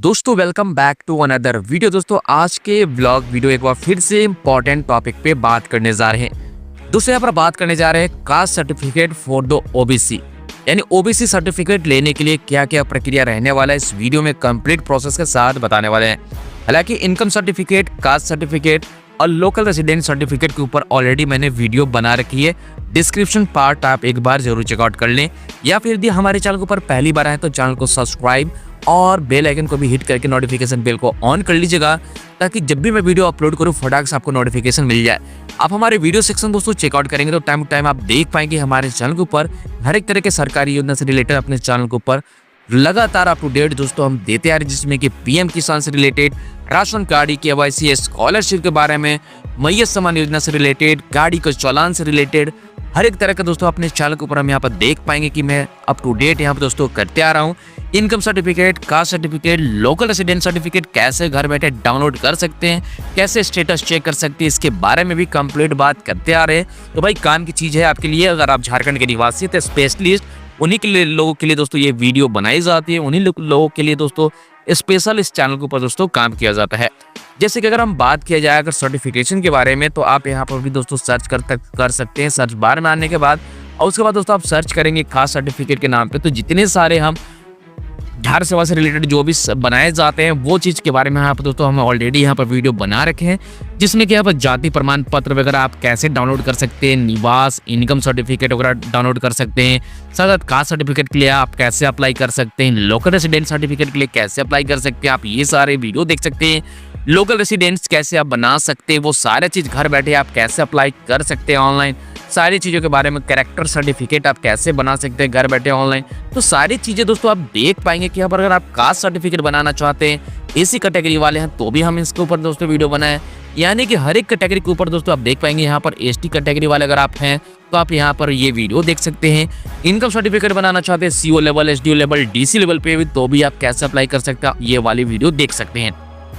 दोस्तों welcome back to another video. दोस्तों आज के व्लॉग वीडियो एक बार फिर से इम्पोर्टेंट टॉपिक पे बात करने जा रहे हैं। दोस्तों यहाँ पर बात करने जा रहे हैं caste certificate for the OBC, यानी ओबीसी सर्टिफिकेट लेने के लिए क्या क्या प्रक्रिया रहने वाला है। इस वीडियो में कंप्लीट प्रोसेस के साथ बताने वाले हैं। हालांकि इनकम सर्टिफिकेट, कास्ट सर्टिफिकेट और लोकल रेजिडेंट सर्टिफिकेट के ऊपर ऑलरेडी मैंने वीडियो बना रखी है। डिस्क्रिप्शन पार्ट आप एक बार जरूर चेकआउट कर लें, या फिर यदि हमारे चैनल के ऊपर पहली बार आए तो चैनल को सब्सक्राइब और बेल आइकन को भी हिट करके नोटिफिकेशन बेल को ऑन कर लीजिएगा, ताकि जब भी मैं वीडियो अपलोड करूं फटाक से आपको नोटिफिकेशन मिल जाए। आप हमारे वीडियो सेक्शन दोस्तों चेकआउट करेंगे तो टाइम टू टाइम आप देख पाएंगे हमारे चैनल के ऊपर हर एक तरह के सरकारी योजना से रिलेटेड अपने चैनल के ऊपर लगातार अप टू डेट दोस्तों हम देते आ रहे हैं, जिसमें कि पीएम किसान से related, ration card, KYC, scholarship के बारे में, मैयत सम्मान योजना से रिलेटेड, गाड़ी के चालान से रिलेटेड हर एक तरह का दोस्तों अपने चैनल के ऊपर हम यहाँ पर देख पाएंगे कि मैं अप टू डेट यहाँ पर दोस्तों करते आ रहा हूँ। Income certificate, caste certificate, local resident certificate कैसे घर बैठे डाउनलोड कर सकते हैं, कैसे स्टेटस चेक कर सकते हैं, इसके बारे में भी कंप्लीट बात करते आ रहे हैं। तो भाई काम की चीज़ है आपके लिए। अगर आप झारखंड के निवासी हैं तो स्पेशलिस्ट उन्हीं के लिए लोगों के लिए दोस्तों ये वीडियो बनाई जाती है, उन्हीं लोगों के लिए दोस्तों स्पेशल इस चैनल के ऊपर दोस्तों काम किया जाता है। जैसे कि अगर हम बात किया जाए अगर सर्टिफिकेशन के बारे में, तो आप यहाँ पर भी दोस्तों सर्च कर सकते हैं सर्च बार में आने के बाद, और उसके बाद दोस्तों आप सर्च करेंगे खास सर्टिफिकेट के नाम पे, तो जितने सारे हम झार सेवा से रिलेटेड जो भी बनाए जाते हैं वो चीज़ के बारे में यहाँ पर दोस्तों हम ऑलरेडी यहाँ पर वीडियो बना रखे हैं, जिसमें कि यहाँ पर जाति प्रमाण पत्र वगैरह आप कैसे डाउनलोड कर सकते हैं, निवास इनकम सर्टिफिकेट वगैरह डाउनलोड कर सकते हैं, साथ कास्ट सर्टिफिकेट के लिए आप कैसे अप्लाई कर सकते हैं, लोकल रेजिडेंट सर्टिफिकेट के लिए कैसे अप्लाई कर सकते हैं, आप ये सारे वीडियो देख सकते हैं। लोकल रेसिडेंट्स कैसे आप बना सकते हैं, वो सारे चीज़ घर बैठे आप कैसे अप्लाई कर सकते हैं ऑनलाइन, सारी चीज़ों के बारे में, कैरेक्टर सर्टिफिकेट आप कैसे बना सकते हैं घर बैठे ऑनलाइन, तो सारी चीज़ें दोस्तों आप देख पाएंगे कि यहाँ पर अगर आप कास्ट सर्टिफिकेट बनाना चाहते हैं, एसी कैटेगरी वाले हैं तो भी हम इसके ऊपर दोस्तों वीडियो बनाए, यानी कि हर एक कैटेगरी के ऊपर दोस्तों आप देख पाएंगे। यहाँ पर एसटी कैटेगरी वाले अगर आप हैं तो आप यहाँ पर ये वीडियो देख सकते हैं। इनकम सर्टिफिकेट बनाना चाहते हैं CO level, SDO level, DC level पे भी, तो भी आप कैसे अप्लाई कर सकते हैं, ये वाली वीडियो देख सकते हैं।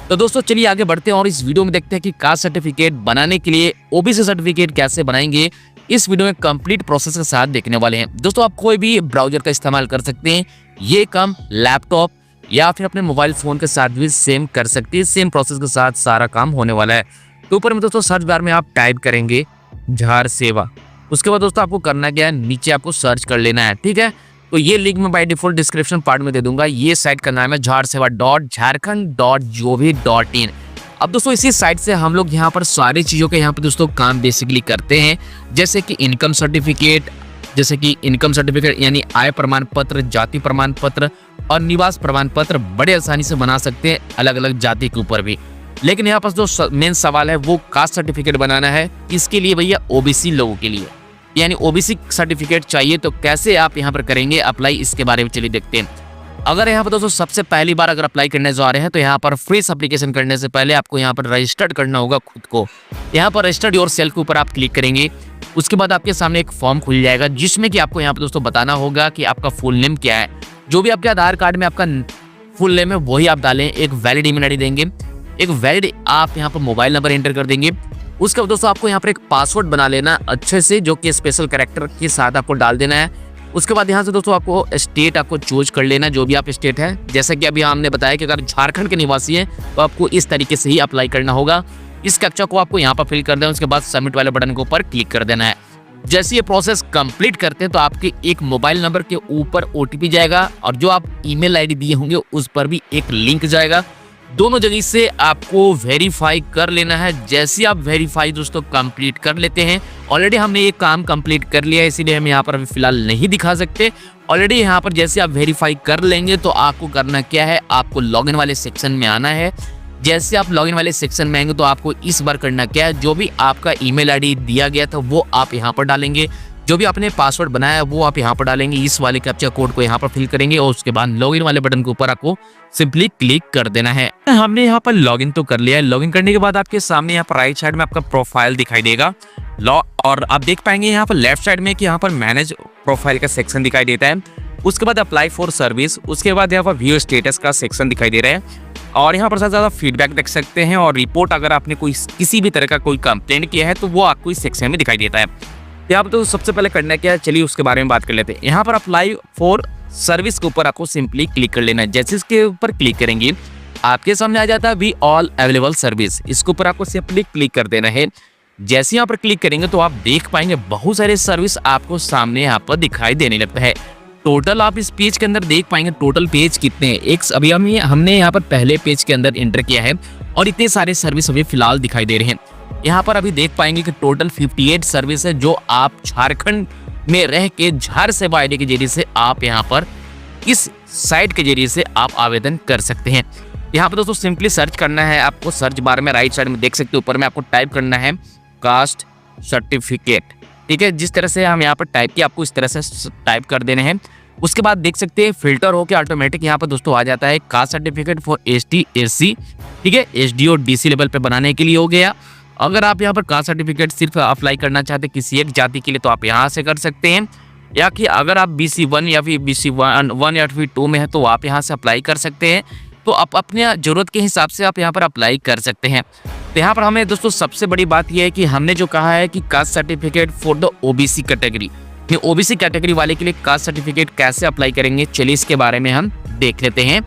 तो दोस्तों चलिए आगे बढ़ते हैं और इस वीडियो में देखते हैं कि कास्ट सर्टिफिकेट बनाने के लिए ओबीसी सर्टिफिकेट कैसे बनाएंगे। इस वीडियो में कंप्लीट प्रोसेस के साथ देखने वाले हैं। दोस्तों आप कोई भी ब्राउजर का इस्तेमाल कर सकते हैं, ये काम लैपटॉप या फिर अपने मोबाइल फोन के साथ भी सेम कर सकते हैं। सेम प्रोसेस के साथ सारा काम होने वाला है। तो ऊपर में दोस्तों सर्च बार में आप टाइप करेंगे झार सेवा, उसके बाद दोस्तों आपको करना क्या है, नीचे आपको सर्च कर लेना है, ठीक है। तो ये लिंक मैं बाय डिफॉल्ट डिस्क्रिप्शन पार्ट में दे दूंगा। ये साइट का नाम है झारसेवा.झारखंड.gov.in। अब दोस्तों इसी साइट से हम लोग यहाँ पर सारी चीज़ों के यहाँ पर दोस्तों काम बेसिकली करते हैं, जैसे कि इनकम सर्टिफिकेट, यानी आय प्रमाण पत्र, जाति प्रमाण पत्र और निवास प्रमाण पत्र बड़े आसानी से बना सकते हैं अलग अलग जाति के ऊपर भी। लेकिन यहाँ पर जो मेन सवाल है वो कास्ट सर्टिफिकेट बनाना है। इसके लिए भैया ओबीसी लोगों के लिए, यानी ओबीसी सर्टिफिकेट चाहिए, तो कैसे आप यहाँ पर करेंगे अप्लाई, इसके बारे में चलिए देखते हैं। अगर यहाँ पर दोस्तों सबसे पहली बार अगर अप्लाई करने जा रहे हैं तो यहाँ पर फ्रेश एप्लीकेशन करने से पहले आपको यहाँ पर रजिस्टर्ड करना होगा खुद को। यहाँ पर रजिस्टर्ड योर सेल्फ के ऊपर आप क्लिक करेंगे। उसके बाद आपके सामने एक फॉर्म खुल जाएगा, जिसमें कि आपको यहाँ पर दोस्तों बताना होगा कि आपका फुल नेम क्या है। जो भी आपके आधार कार्ड में आपका फुल नेम है वही आप डालें। एक वैलिड ईमेल आईडी देंगे, एक वैलिड आप यहाँ पर मोबाइल नंबर एंटर कर देंगे। उसके बाद दोस्तों आपको यहाँ पर एक पासवर्ड बना लेना अच्छे से, जो कि स्पेशल कैरेक्टर के साथ आपको डाल देना है। उसके बाद यहाँ से दोस्तों आपको स्टेट आपको चूज कर लेना, जो भी आप स्टेट है। जैसा कि अभी हमने बताया कि अगर झारखंड के निवासी हैं तो आपको इस तरीके से ही अप्लाई करना होगा। इस कैप्चा को आपको यहाँ पर फिल कर देना, उसके बाद सबमिट वाले बटन के ऊपर क्लिक कर देना है। जैसे ये प्रोसेस कंप्लीट करते हैं तो आपके एक मोबाइल नंबर के ऊपर ओटीपी जाएगा, और जो आप ईमेल आईडी दिए होंगे उस पर भी एक लिंक जाएगा। दोनों जगह से आपको वेरीफाई कर लेना है। जैसे आप वेरीफाई दोस्तों कंप्लीट कर लेते हैं, ऑलरेडी हमने ये काम कंप्लीट कर लिया है, इसीलिए हम यहाँ पर अभी फिलहाल नहीं दिखा सकते। ऑलरेडी यहाँ पर जैसे आप वेरीफाई कर लेंगे तो आपको करना क्या है, आपको लॉगिन वाले सेक्शन में आना है। जैसे आप लॉगिन वाले सेक्शन में आएंगे तो आपको इस बार करना क्या है, जो भी आपका ईमेल आईडी दिया गया था वो आप यहाँ पर डालेंगे, जो भी आपने पासवर्ड बनाया है वो आप यहाँ पर डालेंगे। इस वाले कैप्चा कोड को यहाँ पर फिल करेंगे और उसके बाद लॉगिन वाले बटन के ऊपर आपको सिंपली क्लिक कर देना है। हमने यहाँ पर लॉगिन तो कर लिया है। लॉगिन करने के बाद आपके सामने यहाँ पर राइट साइड में आपका प्रोफाइल दिखाई देगा, और आप देख पाएंगे यहाँ पर लेफ्ट साइड में कि यहाँ पर मैनेज प्रोफाइल का सेक्शन दिखाई देता है। उसके बाद अप्लाई फॉर सर्विस, उसके बाद यहाँ पर व्यू स्टेटस का सेक्शन दिखाई दे रहा है, और यहाँ पर सबसे ज़्यादा फीडबैक देख सकते हैं, और रिपोर्ट अगर आपने कोई किसी भी तरह का कोई कंप्लेंट किया है तो वो आपको इस सेक्शन में दिखाई देता है। यहाँ पर तो सबसे पहले करना क्या है, चलिए उसके बारे में बात कर लेते हैं। यहाँ पर अप्लाई फॉर सर्विस के ऊपर आपको सिंपली क्लिक कर लेना है। जैसे इसके ऊपर क्लिक करेंगे आपके सामने आ जाता है वी ऑल अवेलेबल सर्विस। इसके ऊपर आपको सिंपली क्लिक कर देना है। जैसे यहाँ पर क्लिक करेंगे तो आप देख पाएंगे बहुत सारे सर्विस आपको सामने यहाँ पर दिखाई देने लगता है। टोटल आप इस पेज के अंदर देख पाएंगे टोटल पेज कितने हैं। एक अभी हमने यहाँ पर पहले पेज के अंदर एंटर किया है और इतने सारे सर्विस अभी फिलहाल दिखाई दे रहे हैं। यहाँ पर अभी देख पाएंगे कि टोटल 58 सर्विस है जो आप झारखंड में रह के झार सेवा आईडी के जरिए से आप यहाँ पर इस साइट के जरिए से आप आवेदन कर सकते हैं। यहाँ पर दोस्तों सिंपली सर्च करना है आपको। सर्च बार में राइट साइड में देख सकते हो ऊपर में आपको टाइप करना है कास्ट सर्टिफिकेट। ठीक है, जिस तरह से हम यहाँ पर टाइप किया आपको इस तरह से टाइप कर देने हैं। उसके बाद देख सकते हैं फिल्टर होकर ऑटोमेटिक यहाँ पर दोस्तों आ जाता है caste certificate for ST SC। ठीक है, SD और DC लेवल पे बनाने के लिए हो गया। अगर आप यहाँ पर कास्ट सर्टिफिकेट सिर्फ अप्लाई करना चाहते हैं किसी एक जाति के लिए तो आप यहाँ से कर सकते हैं, या कि अगर आप BC1 या फिर BC1 या फिर 2 में है तो आप यहाँ से अप्लाई कर सकते हैं। तो आप अपने ज़रूरत के हिसाब से आप यहाँ पर अप्लाई कर सकते हैं। तो यहाँ पर हमें दोस्तों सबसे बड़ी बात यह है कि हमने जो कहा है कि caste certificate for the OBC category, OBC category वाले के लिए कास्ट सर्टिफिकेट कैसे अप्लाई करेंगे, चलिए इसके बारे में हम देख लेते हैं।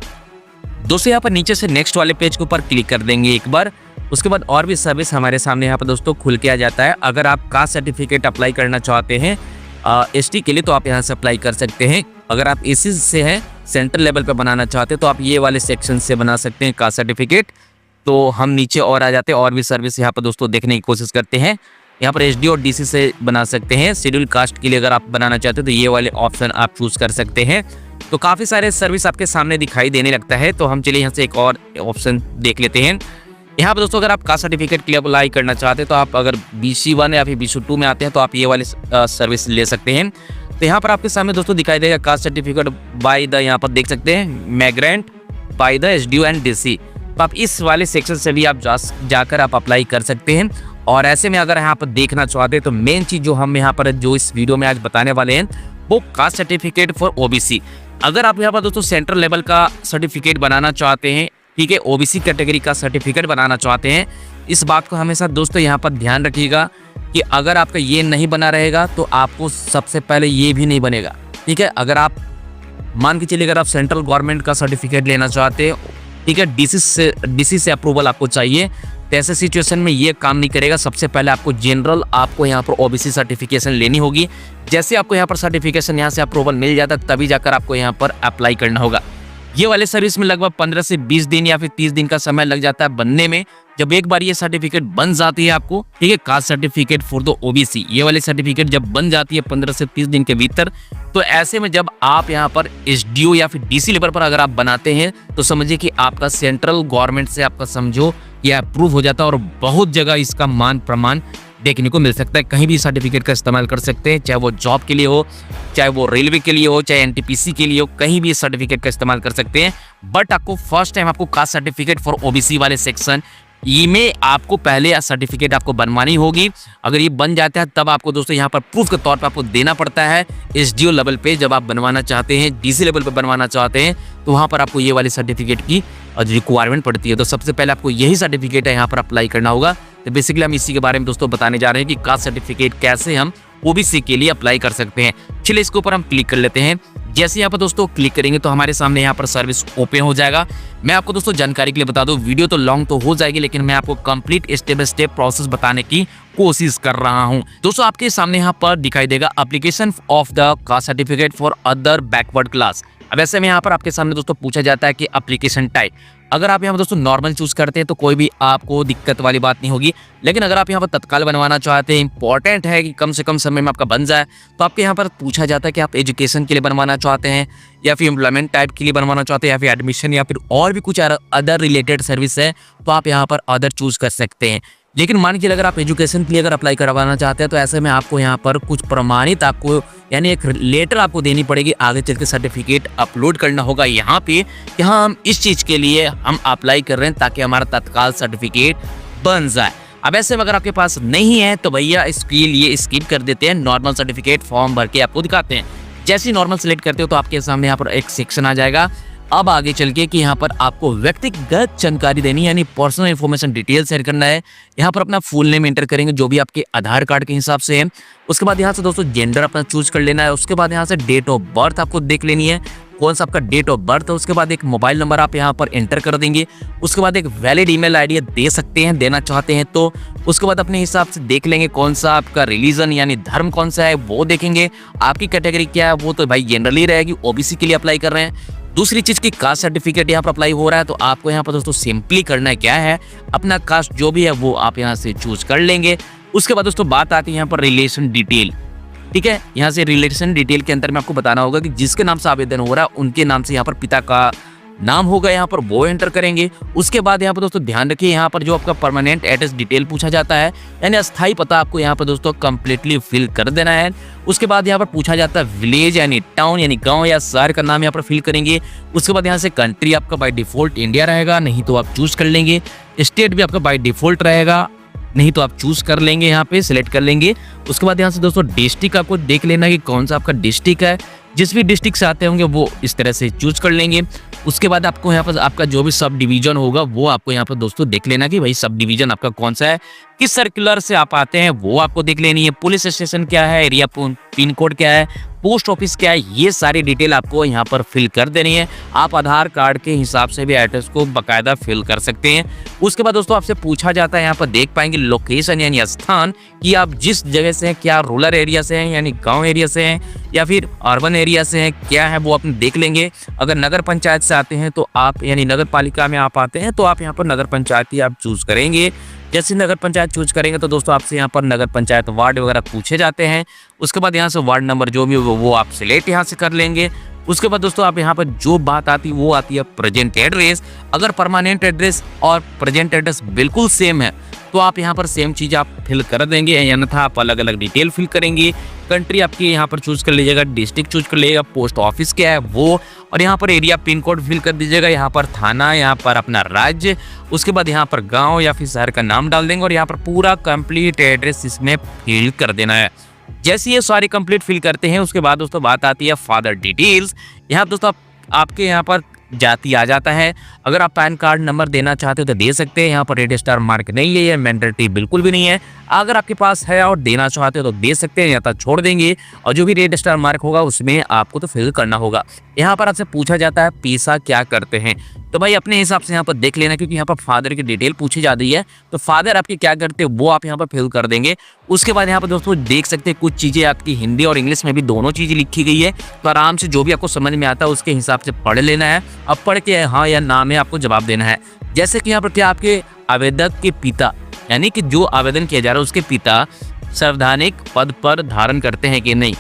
दोस्तों यहाँ पर नीचे से नेक्स्ट वाले पेज के ऊपर क्लिक कर देंगे एक बार। उसके बाद और भी सर्विस हमारे सामने यहाँ पर दोस्तों खुल के आ जाता है। अगर आप कास्ट सर्टिफिकेट अप्लाई करना चाहते हैं ST के लिए तो आप यहाँ से अप्लाई कर सकते हैं। अगर आप SC से हैं सेंट्रल लेवल पे बनाना चाहते हैं तो आप ये वाले सेक्शन से बना सकते हैं कास्ट सर्टिफिकेट। तो हम नीचे और आ जाते हैं और भी सर्विस यहाँ पर दोस्तों देखने की कोशिश करते हैं। यहाँ पर SD और DC से बना सकते हैं। शेड्यूल कास्ट के लिए अगर आप बनाना चाहते हैं तो ये वाले ऑप्शन आप चूज कर सकते हैं। तो काफ़ी सारे सर्विस आपके सामने दिखाई देने लगता है। तो हम चलिए यहाँ से एक और ऑप्शन देख लेते हैं। यहाँ पर दोस्तों अगर आप कास्ट सर्टिफिकेट के लिए अप्लाई करना चाहते हैं तो आप अगर BC1 या फिर BC2 में आते हैं तो आप ये वाले सर्विस ले सकते हैं। तो यहाँ पर आपके सामने दोस्तों दिखाई देगा कास्ट सर्टिफिकेट बाय द, यहाँ पर देख सकते हैं migrant by the SDO and DC। तो आप इस वाले सेक्शन से भी आप जाकर आप अप्लाई कर सकते हैं। और ऐसे में अगर यहाँ पर देखना चाहते हैं तो मेन चीज़ जो हम यहाँ पर जो इस वीडियो में आज बताने वाले हैं वो कास्ट सर्टिफिकेट फॉर OBC। अगर आप यहाँ पर दोस्तों सेंट्रल लेवल का सर्टिफिकेट बनाना चाहते हैं, ठीक है, OBC कैटेगरी का सर्टिफिकेट बनाना चाहते हैं, इस बात को हमेशा दोस्तों यहाँ पर ध्यान रखिएगा कि अगर आपका ये नहीं बना रहेगा तो आपको सबसे पहले ये भी नहीं बनेगा। ठीक है, अगर आप मान के चलिए अगर आप सेंट्रल गवर्नमेंट का सर्टिफिकेट लेना चाहते हैं, ठीक है, DC से अप्रूवल आपको चाहिए, तो ऐसे सिचुएशन में ये काम नहीं करेगा। सबसे पहले आपको जनरल आपको यहाँ पर OBC सर्टिफिकेशन लेनी होगी। जैसे आपको यहाँ पर सर्टिफिकेशन यहाँ से अप्रूवल मिल जाता है तभी जाकर आपको यहाँ पर अप्लाई करना होगा। ये वाले सर्विस में लगभग 15 से 20 दिन या फिर 30 दिन का समय लग जाता है बनने में। जब एक बार ये सर्टिफिकेट बन जाती है आपको, ठीक है, caste certificate for the OBC, ये वाली सर्टिफिकेट जब बन जाती है 15 से 30 दिन के भीतर, तो ऐसे में जब आप यहाँ पर SDO या फिर DC लेवल पर अगर आप बनाते हैं तो समझिए कि आपका सेंट्रल गवर्नमेंट से आपका समझो ये अप्रूव हो जाता है। और बहुत जगह इसका मान प्रमाण देखने को मिल सकता है। कहीं भी सर्टिफिकेट का इस्तेमाल कर सकते हैं, चाहे वो जॉब के लिए हो, चाहे वो रेलवे के लिए हो, चाहे NTPC के लिए हो, कहीं भी इस सर्टिफिकेट का इस्तेमाल कर सकते हैं। बट आपको फर्स्ट टाइम आपको कास्ट सर्टिफिकेट फॉर OBC वाले सेक्शन में आपको पहले सर्टिफिकेट आपको बनवानी होगी। अगर ये बन जाता है तब आपको दोस्तों यहाँ पर प्रूफ के तौर पर आपको देना पड़ता है SDO लेवल पे। जब आप बनवाना चाहते हैं, DC लेवल पे बनवाना चाहते हैं तो वहाँ पर आपको ये वाले सर्टिफिकेट की रिक्वायरमेंट पड़ती है। तो सबसे पहले आपको यही सर्टिफिकेट है यहाँ पर अप्लाई करना होगा। तो बेसिकली हम इसी के बारे में दोस्तों बताने जा रहे हैं कि कास्ट सर्टिफिकेट कैसे हम OBC के लिए अप्लाई कर सकते हैं। चलिए इसके ऊपर हम क्लिक कर लेते हैं। जैसे यहाँ पर दोस्तों क्लिक करेंगे तो हमारे सामने यहाँ पर सर्विस ओपन हो जाएगा। मैं आपको दोस्तों जानकारी के लिए बता दूं, वीडियो तो लॉन्ग तो हो जाएगी लेकिन मैं आपको complete step by step process बताने की कोशिश कर रहा हूं। दोस्तों आपके सामने यहाँ पर दिखाई देगा application of the caste certificate for other backward class. अब ऐसे में यहाँ पर आपके सामने दोस्तों पूछा जाता है कि एप्लीकेशन टाइप। अगर आप यहाँ पर दोस्तों नॉर्मल चूज करते हैं तो कोई भी आपको दिक्कत वाली बात नहीं होगी। लेकिन अगर आप यहाँ पर तत्काल बनवाना चाहते हैं, इंपॉर्टेंट है कि कम से कम समय में आपका बन जाए, तो आपके यहाँ पर पूछा जाता है कि आप एजुकेशन के लिए बनवाना चाहते हैं या फिर एम्प्लॉयमेंट टाइप के लिए बनवाना चाहते हैं या फिर एडमिशन या फिर और भी कुछ अदर रिलेटेड सर्विस है तो आप यहाँ पर अदर चूज कर सकते हैं। लेकिन मान लीजिए अगर आप एजुकेशन के लिए अगर अप्लाई करवाना चाहते हैं तो ऐसे में आपको यहाँ पर कुछ प्रमाणित आपको यानी एक लेटर आपको देनी पड़ेगी, आगे चल के सर्टिफिकेट अपलोड करना होगा यहाँ पे कि हाँ हम इस चीज़ के लिए हम अप्लाई कर रहे हैं ताकि हमारा तत्काल सर्टिफिकेट बन जाए। अब ऐसे में अगर आपके पास नहीं है तो भैया इसके लिए स्किप कर देते हैं, नॉर्मल सर्टिफिकेट फॉर्म भर के आपको दिखाते हैं। जैसे ही नॉर्मल सेलेक्ट करते हो तो आपके सामने यहाँ पर एक सेक्शन आ जाएगा। अब आगे चल के कि यहाँ पर आपको व्यक्तिगत जानकारी देनी यानी पर्सनल इन्फॉर्मेशन डिटेल शेयर करना है। यहाँ पर अपना फुल नेम एंटर करेंगे जो भी आपके आधार कार्ड के हिसाब से है। उसके बाद यहाँ से दोस्तों जेंडर अपना चूज कर लेना है। उसके बाद यहाँ से डेट ऑफ बर्थ आपको देख लेनी है, कौन सा आपका डेट ऑफ बर्थ है, उसके बाद एक मोबाइल नंबर आप यहाँ पर एंटर कर देंगे। उसके बाद एक वैलिड ईमेल आईडी दे सकते हैं, देना चाहते हैं तो। उसके बाद अपने हिसाब से देख लेंगे कौन सा आपका रिलीजन यानी धर्म कौन सा है वो देखेंगे। आपकी कैटेगरी क्या है वो तो भाई जनरली रहेगी, ओबीसी के लिए अप्लाई कर रहे हैं। दूसरी चीज की कास्ट सर्टिफिकेट यहाँ पर अप्लाई हो रहा है, तो आपको यहाँ पर दोस्तों सिंपली करना है क्या है, अपना कास्ट जो भी है वो आप यहाँ से चूज कर लेंगे। उसके बाद दोस्तों बात आती है यहाँ पर रिलेशन डिटेल। ठीक है, यहाँ से रिलेशन डिटेल के अंदर में आपको बताना होगा कि जिसके नाम से आवेदन हो रहा है उनके नाम से यहाँ पर पिता का नाम होगा, यहाँ पर वो एंटर करेंगे। उसके बाद यहाँ पर दोस्तों ध्यान रखिए, यहाँ पर जो आपका परमानेंट एड्रेस डिटेल पूछा जाता है यानी अस्थायी पता आपको यहाँ पर दोस्तों कंप्लीटली फिल कर देना है। उसके बाद यहाँ पर पूछा जाता है विलेज यानी टाउन यानी गांव या शहर का नाम यहाँ पर फिल करेंगे। उसके बाद यहाँ से कंट्री आपका बाय डिफॉल्ट इंडिया रहेगा, नहीं तो आप चूज कर लेंगे। स्टेट भी आपका बाय डिफॉल्ट रहेगा, नहीं तो आप चूज कर लेंगे, यहाँ पे सिलेक्ट कर लेंगे। उसके बाद यहाँ से दोस्तों डिस्ट्रिक्ट आपको देख लेना कि कौन सा आपका डिस्ट्रिक्ट है। जिस भी डिस्ट्रिक्ट से आते होंगे वो इस तरह से चूज कर लेंगे। उसके बाद आपको यहाँ पर आपका जो भी सब डिवीजन होगा वो आपको यहाँ पर दोस्तों देख लेना कि भाई सब डिवीजन आपका कौन सा है, किस सर्कुलर से आप आते हैं वो आपको देख लेनी है। पुलिस स्टेशन क्या है, एरिया पिन कोड क्या है, पोस्ट ऑफिस क्या है, ये सारी डिटेल आपको यहाँ पर फिल कर देनी है। आप आधार कार्ड के हिसाब से भी एड्रेस को बकायदा फिल कर सकते हैं। उसके बाद दोस्तों आपसे पूछा जाता है, यहाँ पर देख पाएंगे लोकेशन यानी स्थान कि आप जिस जगह से हैं, क्या रूरल एरिया से हैं यानी गांव एरिया से हैं या फिर अर्बन एरिया से हैं, क्या है वो अपने देख लेंगे। अगर नगर पंचायत से आते हैं तो आप यानी नगर पालिका में आप आते हैं तो आप यहाँ पर नगर पंचायत ही आप चूज करेंगे। जैसे नगर पंचायत चूज करेंगे तो दोस्तों आपसे यहाँ पर नगर पंचायत वार्ड वगैरह पूछे जाते हैं। उसके बाद यहाँ से वार्ड नंबर जो भी हो वो आप सिलेक्ट यहाँ से कर लेंगे। उसके बाद दोस्तों आप यहाँ पर जो बात आती है वो आती है प्रेजेंट एड्रेस। अगर परमानेंट एड्रेस और प्रेजेंट एड्रेस बिल्कुल सेम है तो आप यहाँ पर सेम चीज़ आप फिल कर देंगे, अन्यथा आप अलग अलग डिटेल फिल करेंगे। कंट्री आपकी यहाँ पर चूज कर लीजिएगा, डिस्ट्रिक्ट चूज कर लीजिएगा, पोस्ट ऑफिस क्या है वो, और यहाँ पर एरिया पिन कोड फिल कर दीजिएगा, यहाँ पर थाना, यहाँ पर अपना राज्य, उसके बाद यहाँ पर गांव या फिर शहर का नाम डाल देंगे और यहाँ पर पूरा कंप्लीट एड्रेस इसमें फिल कर देना है। जैसे ये सारी कंप्लीट फिल करते हैं उसके बाद दोस्तों बात आती है फादर डिटेल्स। यहाँ दोस्तों आपके यहाँ पर जाति आ जाता है। अगर आप पैन कार्ड नंबर देना चाहते हो तो दे सकते हैं, यहाँ पर रेड स्टार मार्क नहीं है, ये मैंडेटरी बिल्कुल भी नहीं है। अगर आपके पास है और देना चाहते हो तो दे सकते हैं या तो छोड़ देंगे, और जो भी रेड स्टार मार्क होगा उसमें आपको तो फिल करना होगा। यहाँ पर आपसे पूछा जाता है पेशा क्या करते हैं, तो भाई अपने हिसाब से यहाँ पर देख लेना, क्योंकि यहाँ पर फादर की डिटेल पूछी जा रही है तो फादर आपके क्या करते हैं वो आप यहाँ पर फिल कर देंगे। उसके बाद यहाँ पर दोस्तों देख सकते हैं कुछ चीज़ें आपकी हिंदी और इंग्लिश में भी दोनों चीज़ें लिखी गई है, तो आराम से जो भी आपको समझ में आता है उसके हिसाब से पढ़ लेना है। अब पढ़ के हाँ या ना में आपको जवाब देना है। जैसे कि यहाँ पर क्या आपके आवेदक के पिता यानी कि जो आवेदन किया जा रहा है उसके पिता संवैधानिक पद पर धारण करते हैं कि नहीं।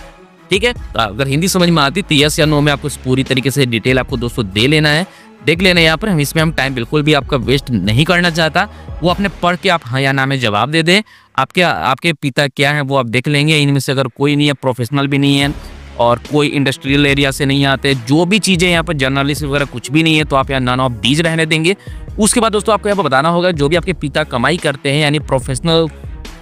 ठीक है, तो अगर हिंदी समझ में आती तो यस या नो में आपको पूरी तरीके से डिटेल आपको दोस्तों दे लेना है, देख लेना है। यहाँ पर इसमें हम टाइम बिल्कुल भी आपका वेस्ट नहीं करना चाहता, वो अपने पढ़ के आप हाँ या ना में जवाब दे दें। आपके पिता क्या है वो आप देख लेंगे। इनमें से अगर कोई नहीं है, प्रोफेशनल भी नहीं है और कोई इंडस्ट्रियल एरिया से नहीं आते, जो भी चीज़ें यहाँ पर जर्नलिस्ट वगैरह कुछ भी नहीं है, तो आप यहाँ नन ऑफ दीज रहने देंगे। उसके बाद दोस्तों आपको यहाँ पर बताना होगा जो भी आपके पिता कमाई करते हैं यानी प्रोफेशनल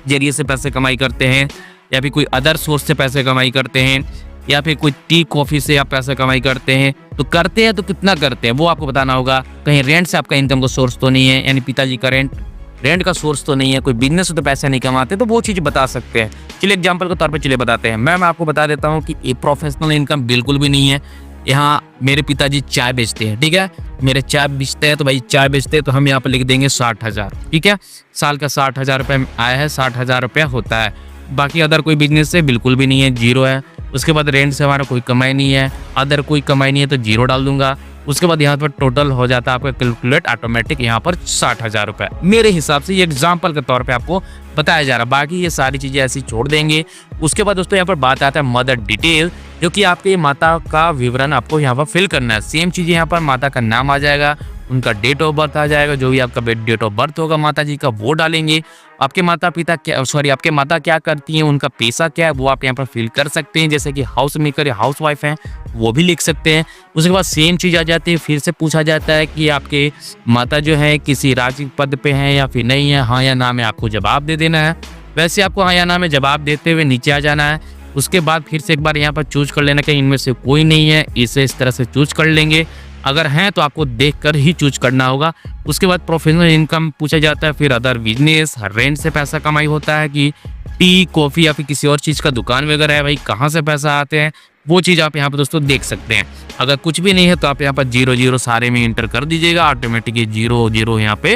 जरिए से पैसे कमाई करते हैं या फिर कोई अदर सोर्स से पैसे कमाई करते हैं या फिर कोई टी कॉफ़ी से आप पैसे कमाई करते हैं तो कितना करते हैं वो आपको बताना होगा। कहीं रेंट से आपका इनकम का सोर्स तो नहीं है यानी पिताजी का रेंट का सोर्स तो नहीं है, कोई बिजनेस से तो पैसे नहीं कमाते, तो वो चीज़ बता सकते हैं। चलिए एग्जांपल के तौर पे चलिए बताते हैं। मैं आपको बता देता हूँ कि ये प्रोफेशनल इनकम बिल्कुल भी नहीं है। यहाँ मेरे पिताजी चाय बेचते हैं, ठीक है, मेरे चाय बेचते हैं तो भाई चाय बेचते हैं तो हम यहाँ पर लिख देंगे 60,000। ठीक है, साल का 60,000 रुपये आया है, 60,000 रुपया होता है। बाकी अदर कोई बिजनेस से बिल्कुल भी नहीं है, जीरो है। उसके बाद रेंट से हमारा कोई कमाई नहीं है, अदर कोई कमाई नहीं है तो जीरो डाल दूंगा। उसके बाद यहाँ पर टोटल हो जाता है आपका कैलकुलेट ऑटोमेटिक यहाँ पर 60,000 रुपये। मेरे हिसाब से ये एग्जाम्पल के तौर पे आपको बताया जा रहा है, बाकी ये सारी चीज़ें ऐसी छोड़ देंगे। उसके बाद दोस्तों यहाँ पर बात आता है मदर डिटेल, जो कि आपके माता का विवरण आपको यहाँ पर फिल करना है। सेम चीज़ यहाँ पर माता का नाम आ जाएगा, उनका डेट ऑफ बर्थ आ जाएगा, जो भी आपका डेट ऑफ बर्थ होगा माता जी का वो डालेंगे। आपके माता क्या करती हैं, उनका पेशा क्या है वो आप यहाँ पर फिल कर सकते हैं, जैसे कि हाउस मेकर या हाउस वाइफ हैं वो भी लिख सकते हैं। उसके बाद सेम चीज़ आ जाती है, फिर से पूछा जाता है कि आपके माता जो है किसी राजनीतिक पद पे हैं या फिर नहीं है, हाँ या ना में आपको जवाब दे देना है। वैसे आपको हाँ या ना में जवाब देते हुए नीचे आ जाना है। उसके बाद फिर से एक बार यहाँ पर चूज कर लेना कि इनमें से कोई नहीं है, इसे इस तरह से चूज कर लेंगे। अगर हैं तो आपको देखकर ही चूज करना होगा। उसके बाद प्रोफेशनल इनकम पूछा जाता है, फिर अदर बिजनेस, रेंट से पैसा कमाई होता है कि टी कॉफ़ी या फिर किसी और चीज़ का दुकान वगैरह है, भाई कहाँ से पैसा आते हैं वो चीज़ आप यहाँ पर दोस्तों देख सकते हैं। अगर कुछ भी नहीं है तो आप यहाँ पर 0 सारे में इंटर कर दीजिएगा, ऑटोमेटिकली 0 यहाँ पे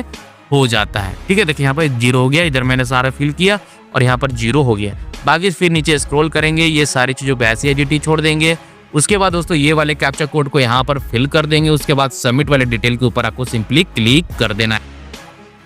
हो जाता है। ठीक है, देखिए यहाँ पर 0 हो गया, इधर मैंने सारा फिल किया और यहाँ पर 0 हो गया। बाकी फिर नीचे स्क्रॉल करेंगे, ये सारी चीज़ों को ऐसे एडिट छोड़ देंगे। उसके बाद दोस्तों ये वाले कैप्चा कोड को यहाँ पर फिल कर देंगे। उसके बाद सबमिट वाले डिटेल के ऊपर आपको सिंपली क्लिक कर देना है।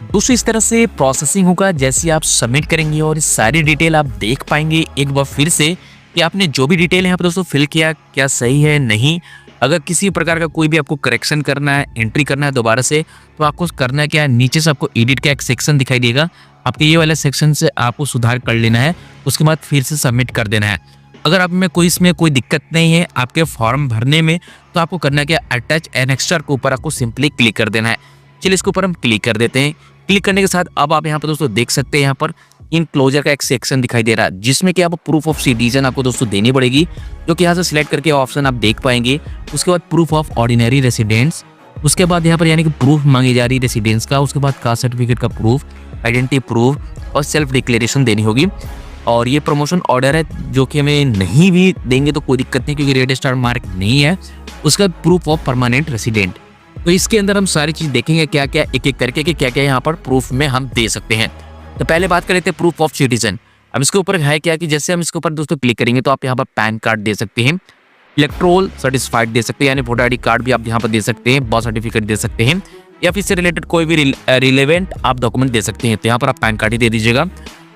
दोस्तों इस तरह से प्रोसेसिंग होगा। जैसे आप सबमिट करेंगे और सारी डिटेल आप देख पाएंगे एक बार फिर से कि आपने जो भी डिटेल यहाँ पर दोस्तों फिल किया क्या सही है नहीं। अगर किसी प्रकार का कोई भी आपको करेक्शन करना है, एंट्री करना है दोबारा से, तो आपको करना है क्या, नीचे से आपको एडिट का एक सेक्शन दिखाई देगा, आपके ये वाले सेक्शन से आपको सुधार कर लेना है। उसके बाद फिर से सबमिट कर देना है। अगर आप में इसमें कोई दिक्कत नहीं है आपके फॉर्म भरने में, तो आपको करना है क्या, अटैच एनेक्स्चर के ऊपर आपको सिंपली क्लिक कर देना है। चलिए इसके ऊपर हम क्लिक कर देते हैं। क्लिक करने के साथ अब आप यहाँ पर दोस्तों देख सकते हैं यहाँ पर इनक्लोजर का एक सेक्शन दिखाई दे रहा है, जिसमें कि आप प्रूफ ऑफ सिटीजन आपको दोस्तों देनी पड़ेगी, जो कि यहाँ से सिलेक्ट करके ऑप्शन आप देख पाएंगे। उसके बाद प्रूफ ऑफ ऑर्डिनरी रेसिडेंस, उसके बाद यहाँ पर यानी कि प्रूफ मांगी जा रही है रेसिडेंस का, उसके बाद कास्ट सर्टिफिकेट का प्रूफ, आइडेंटिटी प्रूफ और सेल्फ डिक्लेरेशन देनी होगी। और ये प्रमोशन ऑर्डर है जो कि हमें नहीं भी देंगे तो कोई दिक्कत नहीं, क्योंकि रेड स्टार मार्क नहीं है। उसका प्रूफ ऑफ परमानेंट रेसिडेंट, तो इसके अंदर हम सारी चीज़ देखेंगे क्या क्या एक एक करके कि क्या क्या यहाँ पर प्रूफ में हम दे सकते हैं। तो पहले बात कर लेते हैं प्रूफ ऑफ सिटीजन। अब इसके ऊपर है क्या कि जैसे हम इसके ऊपर दोस्तों क्लिक करेंगे तो आप यहाँ पर पैन कार्ड दे सकते हैं, इलेक्ट्रोल सर्टिफाइड दे सकते हैं यानी वोटर ID कार्ड भी आप यहाँ पर दे सकते हैं, बर्थ सर्टिफिकेट दे सकते हैं, या फिर इससे रिलेटेड कोई भी रिलेवेंट आप डॉक्यूमेंट दे सकते हैं। तो यहाँ पर आप पैन कार्ड ही दे दीजिएगा।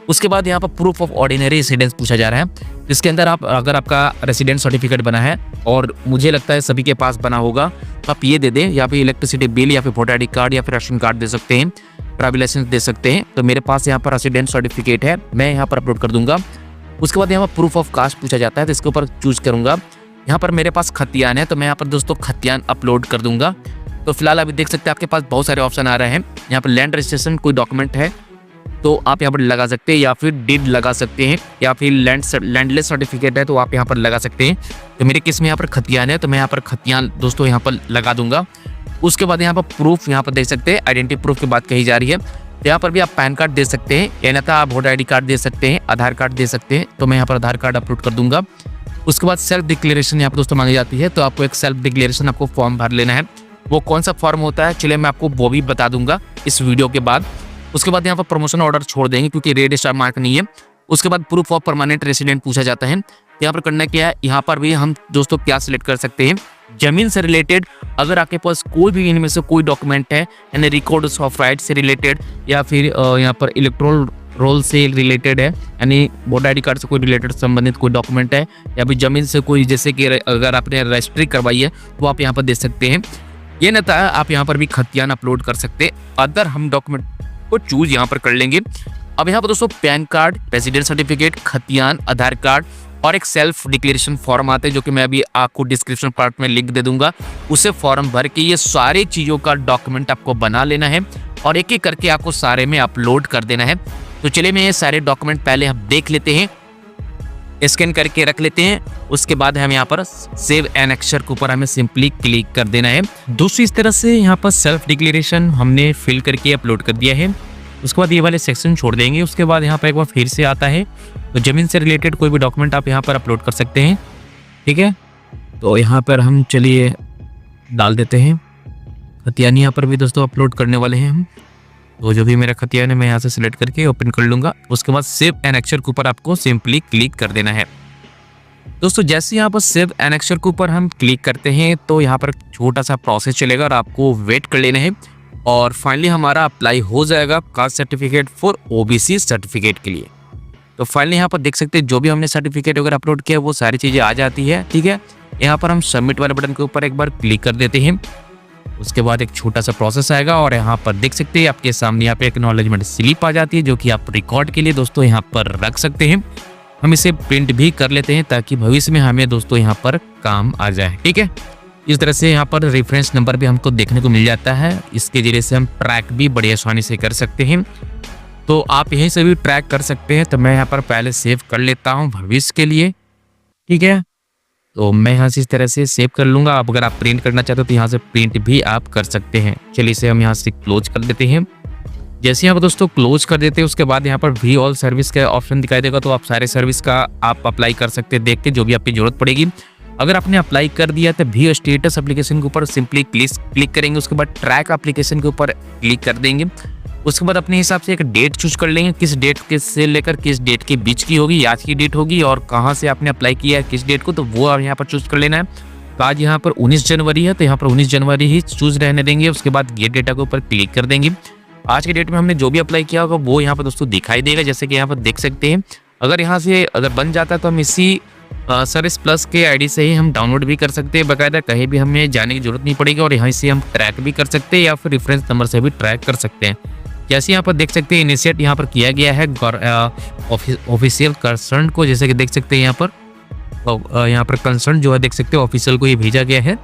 उसके बाद यहाँ पर प्रूफ ऑफ ऑर्डिनरी रेसिडेंस पूछा जा रहा है, जिसके अंदर आप अगर आपका रेसिडेंट सर्टिफिकेट बना है, और मुझे लगता है सभी के पास बना होगा, तो आप ये दे दें, या फिर इलेक्ट्रिसिटी बिल, या फिर वोटर ID कार्ड, या फिर राशन कार्ड दे सकते हैं, ट्रैवल लाइसेंस दे सकते हैं। तो मेरे पास यहाँ पर रेसिडेंट सर्टिफिकेट है, मैं यहाँ पर अपलोड कर दूंगा। उसके बाद यहाँ पर प्रूफ ऑफ कास्ट पूछा जाता है, तो इसके ऊपर चूज करूंगा। यहाँ पर मेरे पास खतियान है, तो मैं यहाँ पर दोस्तों खतियान अपलोड कर दूंगा। तो फिलहाल अभी देख सकते हैं आपके पास बहुत सारे ऑप्शन आ रहे हैं। यहाँ पर लैंड रजिस्ट्रेशन कोई डॉक्यूमेंट है तो आप यहाँ पर लगा सकते हैं, या फिर डीड लगा सकते हैं, या फिर लैंडलेस सर्टिफिकेट है तो आप यहाँ पर लगा सकते हैं। तो मेरे केस में यहाँ पर खतियान है, तो मैं यहाँ पर खतियान दोस्तों यहाँ पर लगा दूंगा। उसके बाद यहाँ पर प्रूफ यहाँ पर देख सकते हैं, आइडेंटिटी प्रूफ की बात कही जा रही है, तो यहाँ पर भी आप पैन कार्ड दे सकते हैं, या ना आप वोटर ID कार्ड दे सकते हैं, आधार कार्ड दे सकते हैं। तो मैं यहाँ पर आधार कार्ड अपलोड कर दूंगा। उसके बाद सेल्फ डिक्लेरेशन यहाँ पर दोस्तों मांगी जाती है, तो आपको एक सेल्फ डिक्लेरेशन आपको फॉर्म भर लेना है। वो कौन सा फॉर्म होता है चलिए मैं आपको वो भी बता दूंगा इस वीडियो के बाद। उसके बाद यहाँ पर प्रमोशन ऑर्डर छोड़ देंगे क्योंकि रेड स्टार मार्क नहीं है। उसके बाद प्रूफ ऑफ परमानेंट रेसिडेंट पूछा जाता है, यहाँ पर करना क्या है, यहाँ पर भी हम दोस्तों क्या सिलेक्ट कर सकते हैं, जमीन से रिलेटेड अगर आपके पास कोई भी इनमें से कोई डॉक्यूमेंट है, यानी रिकॉर्ड ऑफ राइट से रिलेटेड, या फिर यहाँ पर इलेक्ट्रोल रोल से रिलेटेड है, यानी वोटर ID कार्ड से कोई रिलेटेड संबंधित कोई डॉक्यूमेंट है, या फिर जमीन से कोई, जैसे कि अगर आपने रजिस्ट्री करवाई है तो आप यहाँ पर दे सकते हैं। ये न था आप यहाँ पर भी खतियान अपलोड कर सकते हैं। अदर हम डॉक्यूमेंट को चूज यहाँ पर कर लेंगे। अब यहाँ पर दोस्तों पैन कार्ड, रेसिडेंट सर्टिफिकेट, खतियान, आधार कार्ड और एक सेल्फ डिक्लेरेशन फॉर्म आते हैं, जो कि मैं अभी आपको डिस्क्रिप्शन पार्ट में लिंक दे दूंगा। उसे फॉर्म भर के ये सारी चीज़ों का डॉक्यूमेंट आपको बना लेना है और एक एक करके आपको सारे में अपलोड कर देना है। तो चलिए मैं ये सारे डॉक्यूमेंट पहले हम देख लेते हैं, स्कैन करके रख लेते हैं। उसके बाद हम यहाँ पर सेव एनेक्स्चर के ऊपर हमें सिंपली क्लिक कर देना है। दोस्तों इस तरह से यहाँ पर सेल्फ डिक्लेरेशन हमने फिल करके अपलोड कर दिया है। उसके बाद ये वाले सेक्शन छोड़ देंगे। उसके बाद यहाँ पर एक बार फिर से आता है, तो ज़मीन से रिलेटेड कोई भी डॉक्यूमेंट आप यहाँ पर अपलोड कर सकते हैं। ठीक है, तो यहाँ पर हम चलिए डाल देते हैं खतियान। यहाँ पर भी दोस्तों अपलोड करने वाले हैं हम, तो जो भी मेरा खतियान है मैं यहाँ से सिलेक्ट करके ओपन कर लूँगा। उसके बाद सेव एनेक्स्चर के ऊपर आपको सिंपली क्लिक कर देना है। दोस्तों जैसे यहाँ पर सेव एनेक्स्चर के ऊपर हम क्लिक करते हैं तो यहाँ पर छोटा सा प्रोसेस चलेगा और आपको वेट कर लेना है, और फाइनली हमारा अप्लाई हो जाएगा caste certificate for OBC certificate के लिए। तो फाइनली यहाँ पर देख सकते हैं जो भी हमने सर्टिफिकेट वगैरह अपलोड किया वो सारी चीज़ें आ जाती है। ठीक है, यहाँ पर हम सबमिट वाले बटन के ऊपर एक बार क्लिक कर देते हैं। उसके बाद एक छोटा सा प्रोसेस आएगा और यहाँ पर देख सकते हैं आपके सामने यहाँ पे एक्नॉलेजमेंट स्लिप आ जाती है, जो कि आप रिकॉर्ड के लिए दोस्तों यहाँ पर रख सकते हैं। हम इसे प्रिंट भी कर लेते हैं ताकि भविष्य में हमें दोस्तों यहाँ पर काम आ जाए। ठीक है, इस तरह से यहाँ पर रेफरेंस नंबर भी हमको देखने को मिल जाता है। इसके जरिए से हम ट्रैक भी बड़ी आसानी से कर सकते हैं, तो आप यहीं से भी ट्रैक कर सकते हैं। तो मैं यहाँ पर पहले सेव कर लेता हूँ भविष्य के लिए। ठीक है, तो मैं यहाँ से इस तरह से सेव कर लूँगा। आप अगर आप प्रिंट करना चाहते हो तो यहाँ से प्रिंट भी आप कर सकते हैं। चलिए इसे हम यहाँ से क्लोज कर देते हैं। जैसे यहाँ पर दोस्तों क्लोज कर देते हैं उसके बाद यहाँ पर वी ऑल सर्विस का ऑप्शन दिखाई देगा, तो आप सारे सर्विस का आप अप्लाई कर सकते हैं देख के, जो भी आपकी जरूरत पड़ेगी। अगर आपने अप्लाई कर दिया तो व्यू स्टेटस एप्लीकेशन के ऊपर सिंपली क्लिक करेंगे। उसके बाद ट्रैक एप्लीकेशन के ऊपर क्लिक कर देंगे। उसके बाद अपने हिसाब से एक डेट चूज कर लेंगे, किस डेट के से लेकर किस डेट के बीच की होगी, आज की डेट होगी और कहाँ से आपने अप्लाई किया है किस डेट को, तो वो आप यहाँ पर चूज कर लेना है। तो आज यहाँ पर 19 जनवरी है तो यहाँ पर 19 जनवरी ही चूज रहने देंगे। उसके बाद गेट डेटा के ऊपर क्लिक कर देंगे। आज के डेट में हमने जो भी अप्लाई किया होगा वो यहाँ पर दोस्तों दिखाई देगा, जैसे कि यहाँ पर देख सकते हैं। अगर यहाँ से अगर बन जाता है तो हम इसी सर्विस प्लस के आईडी से ही हम डाउनलोड भी कर सकते हैं, बाकायदा कहीं भी हमें जाने की जरूरत नहीं पड़ेगी और यहाँ से हम ट्रैक भी कर सकते हैं या फिर रेफरेंस नंबर से भी ट्रैक कर सकते हैं। जैसे यहाँ पर देख सकते हैं इनिशिएट यहाँ पर किया गया है ऑफिशियल कंसर्न को, जैसे कि देख सकते हैं यहाँ पर कंसर्न जो है देख सकते हैं ऑफिशियल को ये भेजा गया है।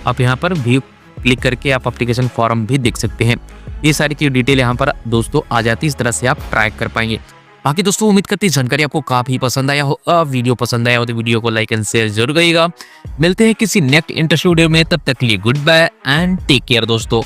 आप यहाँ पर व्यू क्लिक करके आप एप्लीकेशन फॉर्म भी देख सकते हैं। ये सारी की डिटेल यहाँ पर दोस्तों आ जाती है, इस तरह से आप ट्रैक कर पाएंगे। बाकी दोस्तों उम्मीद करती है जानकारी आपको काफी पसंद आया हो। वीडियो पसंद आया हो तो वीडियो को लाइक एंड शेयर जरूर करिएगा। मिलते हैं किसी नेक्स्ट इंटरेस्टिंग वीडियो में, तब तक के लिए good bye and take care दोस्तों।